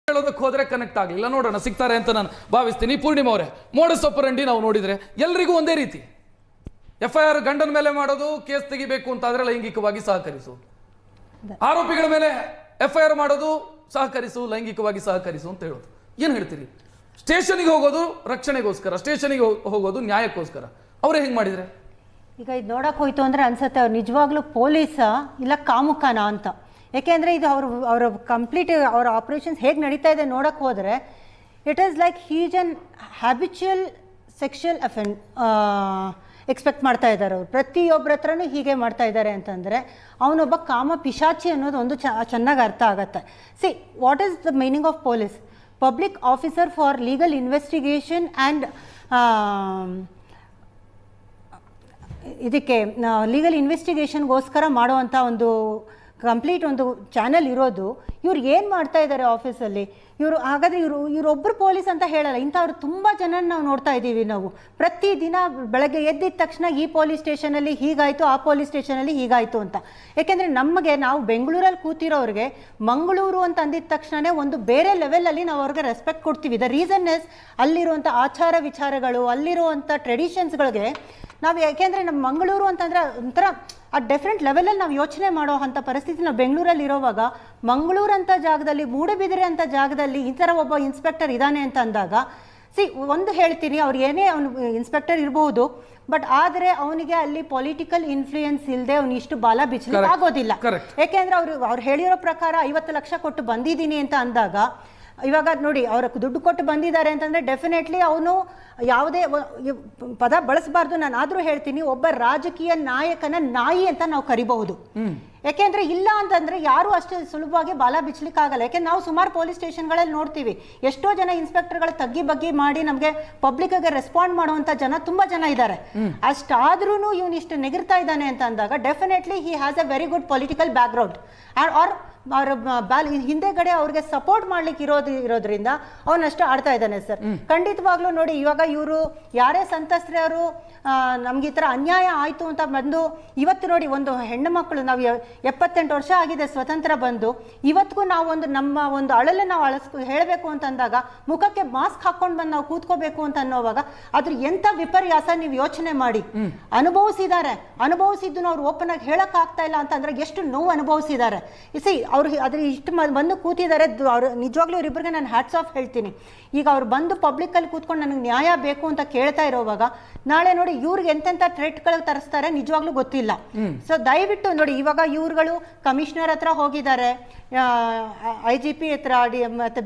ಹೇಳೋದಕ್ಕೆ ಹೋದ್ರೆ ಕನೆಕ್ಟ್ ಆಗಲಿಲ್ಲ, ನೋಡೋಣ ಸಿಗ್ತಾರೆ ಅಂತ ನಾನು ಭಾವಿಸ್ತೀನಿ. ಪೂರ್ಣಿಮಾ ಅವರೇ, ಮೋಡಸ್ ಆಪರೆಂಡಿ ನಾವು ನೋಡಿದ್ರೆ ಎಲ್ರಿಗೂ ಒಂದೇ ರೀತಿ. FIR ಗಂಡನ ಮೇಲೆ ಮಾಡೋದು, ಕೇಸ್ ತೆಗಿಬೇಕು ಅಂತ ಆದ್ರೆ ಲೈಂಗಿಕವಾಗಿ ಸಹಕರಿಸು, ಆರೋಪಿಗಳ ಮೇಲೆ FIR ಮಾಡೋದು, ಸಹಕರಿಸು, ಲೈಂಗಿಕವಾಗಿ ಸಹಕರಿಸು ಅಂತ ಹೇಳೋದು. ಏನು ಹೇಳ್ತೀರಿ? ಸ್ಟೇಷನ್ಗೆ ಹೋಗೋದು ರಕ್ಷಣೆಗೋಸ್ಕರ, ಸ್ಟೇಷನ್ಗೆ ಹೋಗೋದು ನ್ಯಾಯಕ್ಕೋಸ್ಕರ. ಅವರೇ ಹೆಂಗೆ ಮಾಡಿದ್ರೆ? ಈಗ ಇದು ನೋಡಕ್ಕೆ ಹೋಯ್ತು ಅಂದರೆ ಅನ್ಸುತ್ತೆ ಅವ್ರು ನಿಜವಾಗ್ಲೂ ಪೊಲೀಸ ಇಲ್ಲ ಕಾಮುಕನ ಅಂತ. ಯಾಕೆಂದರೆ ಇದು ಅವರ ಕಂಪ್ಲೀಟ್ ಅವರ ಆಪ್ರೇಷನ್ಸ್ ಹೇಗೆ ನಡೀತಾ ಇದೆ ನೋಡೋಕ್ಕೆ ಹೋದರೆ it is like he's an habitual sexual expect ಮಾಡ್ತಾ ಇದ್ದಾರೆ ಅವರು. ಪ್ರತಿಯೊಬ್ಬರ ಹತ್ರನೂ ಹೀಗೆ ಮಾಡ್ತಾ ಇದ್ದಾರೆ ಅಂತಂದರೆ ಅವನೊಬ್ಬ ಕಾಮ ಪಿಶಾಚಿ ಅನ್ನೋದು ಒಂದು ಚೆನ್ನಾಗಿ ಅರ್ಥ ಆಗುತ್ತೆ. C, what is the meaning of police? Public officer for legal investigation and ಇದಕ್ಕೆ ಲೀಗಲ್ ಇನ್ವೆಸ್ಟಿಗೇಷನ್ಗೋಸ್ಕರ ಮಾಡುವಂಥ ಒಂದು ಕಂಪ್ಲೀಟ್ ಒಂದು ಚಾನಲ್ ಇರೋದು. ಇವ್ರು ಏನು ಮಾಡ್ತಾ ಇದ್ದಾರೆ ಆಫೀಸಲ್ಲಿ? ಇವರು ಹಾಗಾದರೆ ಇವರೊಬ್ಬರು ಪೊಲೀಸ್ ಅಂತ ಹೇಳಲ್ಲ, ಇಂಥವ್ರು ತುಂಬ ಜನ ನಾವು ನೋಡ್ತಾ ಇದ್ದೀವಿ. ನಾವು ಪ್ರತಿದಿನ ಬೆಳಗ್ಗೆ ಎದ್ದಿದ ತಕ್ಷಣ ಈ ಪೊಲೀಸ್ ಸ್ಟೇಷನಲ್ಲಿ ಹೀಗಾಯಿತು, ಆ ಪೊಲೀಸ್ ಸ್ಟೇಷನಲ್ಲಿ ಹೀಗಾಯಿತು ಅಂತ. ಯಾಕೆಂದರೆ ನಾವು ಬೆಂಗಳೂರಲ್ಲಿ ಕೂತಿರೋರಿಗೆ ಮಂಗಳೂರು ಅಂತ ಅಂದಿದ ತಕ್ಷಣವೇ ಒಂದು ಬೇರೆ ಲೆವೆಲಲ್ಲಿ ನಾವು ಅವ್ರಿಗೆ ರೆಸ್ಪೆಕ್ಟ್ ಕೊಡ್ತೀವಿ. ದ ರೀಸನ್ ಇಸ್ ಅಲ್ಲಿರುವಂಥ ಆಚಾರ ವಿಚಾರಗಳು, ಅಲ್ಲಿರುವಂಥ ಟ್ರೆಡಿಷನ್ಸ್ಗಳಿಗೆ ನಾವು, ಯಾಕೆಂದರೆ ನಮ್ಮ ಮಂಗಳೂರು ಅಂತಂದರೆ ಒಂಥರ ಆ ಡಿಫ್ರೆಂಟ್ ಲೆವೆಲಲ್ಲಿ ನಾವು ಯೋಚನೆ ಮಾಡೋ ಅಂಥ ಪರಿಸ್ಥಿತಿ ನಾವು ಬೆಂಗಳೂರಲ್ಲಿ ಇರೋವಾಗ, ಮಂಗಳೂರು ಅಂತ ಜಾಗದಲ್ಲಿ, ಮೂಡುಬಿದಿರೆ ಅಂತ ಜಾಗದಲ್ಲಿ ಈ ಥರ ಒಬ್ಬ ಇನ್ಸ್ಪೆಕ್ಟರ್ ಇದ್ದಾನೆ ಅಂತ ಅಂದಾಗ, ಒಂದು ಹೇಳ್ತೀನಿ, ಅವ್ರು ಏನೇ ಅವನು ಇನ್ಸ್ಪೆಕ್ಟರ್ ಇರಬಹುದು, ಬಟ್ ಆದರೆ ಅವನಿಗೆ ಅಲ್ಲಿ ಪೊಲಿಟಿಕಲ್ ಇನ್ಫ್ಲೂಯೆನ್ಸ್ ಇಲ್ಲದೆ ಅವನು ಇಷ್ಟು ಬಾಲ ಬಿಚ್ಚಲಿಕ್ಕೆ ಆಗೋದಿಲ್ಲ. ಯಾಕೆಂದರೆ ಅವ್ರು ಹೇಳಿರೋ ಪ್ರಕಾರ 50 ಲಕ್ಷ ಕೊಟ್ಟು ಬಂದಿದ್ದೀನಿ ಅಂತ ಅಂದಾಗ, ಇವಾಗ ನೋಡಿ ಅವ್ರ ದುಡ್ಡು ಕೊಟ್ಟು ಬಂದಿದ್ದಾರೆ ಅಂತಂದರೆ ಡೆಫಿನೆಟ್ಲಿ ಅವನು ಯಾವುದೇ ಪದ ಬಳಸಬಾರ್ದು, ನಾನು ಆದರೂ ಹೇಳ್ತೀನಿ, ಒಬ್ಬ ರಾಜಕೀಯ ನಾಯಕನ ನಾಯಿ ಅಂತ ನಾವು ಕರಿಬಹುದು. ಯಾಕೆಂದರೆ ಇಲ್ಲ ಅಂತಂದರೆ ಯಾರೂ ಅಷ್ಟು ಸುಲಭವಾಗಿ ಬಾಲ ಬಿಚ್ಚಲಿಕ್ಕಾಗಲ್ಲ. ಯಾಕೆಂದ್ರೆ ನಾವು ಸುಮಾರು ಪೊಲೀಸ್ ಸ್ಟೇಷನ್ಗಳಲ್ಲಿ ನೋಡ್ತೀವಿ, ಎಷ್ಟೋ ಜನ ಇನ್ಸ್ಪೆಕ್ಟರ್ಗಳು ತಗ್ಗಿ ಬಗ್ಗಿ ಮಾಡಿ ನಮಗೆ ಪಬ್ಲಿಕ್ಗೆ ರೆಸ್ಪಾಂಡ್ ಮಾಡುವಂಥ ಜನ ತುಂಬ ಜನ ಇದ್ದಾರೆ. ಅಷ್ಟಾದ್ರೂ ಇವನು ಇಷ್ಟು ನೆಗಿರ್ತಾ ಇದ್ದಾನೆ ಅಂತ ಅಂದಾಗ definitely he has a very good political background or ಹಿಂದೆಗಡೆ ಅವ್ರಿಗೆ ಸಪೋರ್ಟ್ ಮಾಡ್ಲಿಕ್ಕೆ ಇರೋದ್ರಿಂದ ಅವನಷ್ಟು ಆಡ್ತಾ ಇದ್ದಾನೆ ಸರ್. ಖಂಡಿತವಾಗ್ಲೂ ನೋಡಿ, ಇವಾಗ ಇವರು ಯಾರೇ ಸಂತ್ರಸ್ತರು ನಮ್ಗೆ ಈ ಥರ ಅನ್ಯಾಯ ಆಯಿತು ಅಂತ ಬಂದು, ಇವತ್ತು ನೋಡಿ ಒಂದು ಹೆಣ್ಣು ಮಕ್ಕಳು, ನಾವು 78 ವರ್ಷ ಆಗಿದೆ ಸ್ವತಂತ್ರ ಬಂದು, ಇವತ್ತಿಗೂ ನಾವು ನಮ್ಮ ಒಂದು ಅಳಲು ನಾವು ಹೇಳಬೇಕು ಅಂತಂದಾಗ ಮುಖಕ್ಕೆ ಮಾಸ್ಕ್ ಹಾಕೊಂಡು ಬಂದು ನಾವು ಕೂತ್ಕೋಬೇಕು ಅಂತ ಅನ್ನೋವಾಗ ಅದ್ರ ಎಂಥ ವಿಪರ್ಯಾಸ ನೀವು ಯೋಚನೆ ಮಾಡಿ. ಅನುಭವಿಸಿದ್ದು ಅವ್ರು ಓಪನ್ ಆಗಿ ಹೇಳಕ್ ಆಗ್ತಾ ಇಲ್ಲ ಅಂತಂದ್ರೆ ಎಷ್ಟು ನೋವು ಅನುಭವಿಸಿದ್ದಾರೆ. ಅವ್ರು ಅದ್ರ ಇಷ್ಟು ಬಂದು ಕೂತಿದ್ದಾರೆ. ಅವ್ರು ನಿಜವಾಗ್ಲೂ ಇವರಿಬ್ಬರಿಗೆ ನಾನು ಹ್ಯಾಟ್ಸ್ ಆಫ್ ಹೇಳ್ತೀನಿ. ಈಗ ಅವ್ರು ಬಂದು ಪಬ್ಲಿಕ್ಕಲ್ಲಿ ಕೂತ್ಕೊಂಡು ನನಗೆ ನ್ಯಾಯ ಬೇಕು ಅಂತ ಕೇಳ್ತಾ ಇರೋವಾಗ ನಾಳೆ ನೋಡಿ ಇವ್ರಿಗೆ ಎಂತೆಂಥ ಥ್ರೆಟ್ಗಳು ತರಿಸ್ತಾರೆ ನಿಜವಾಗ್ಲೂ ಗೊತ್ತಿಲ್ಲ. ಸೊ ದಯವಿಟ್ಟು ನೋಡಿ, ಇವಾಗ ಇವ್ರುಗಳು ಕಮಿಷನರ್ ಹತ್ರ ಹೋಗಿದ್ದಾರೆ, IGP ಹತ್ರ, ಮತ್ತೆ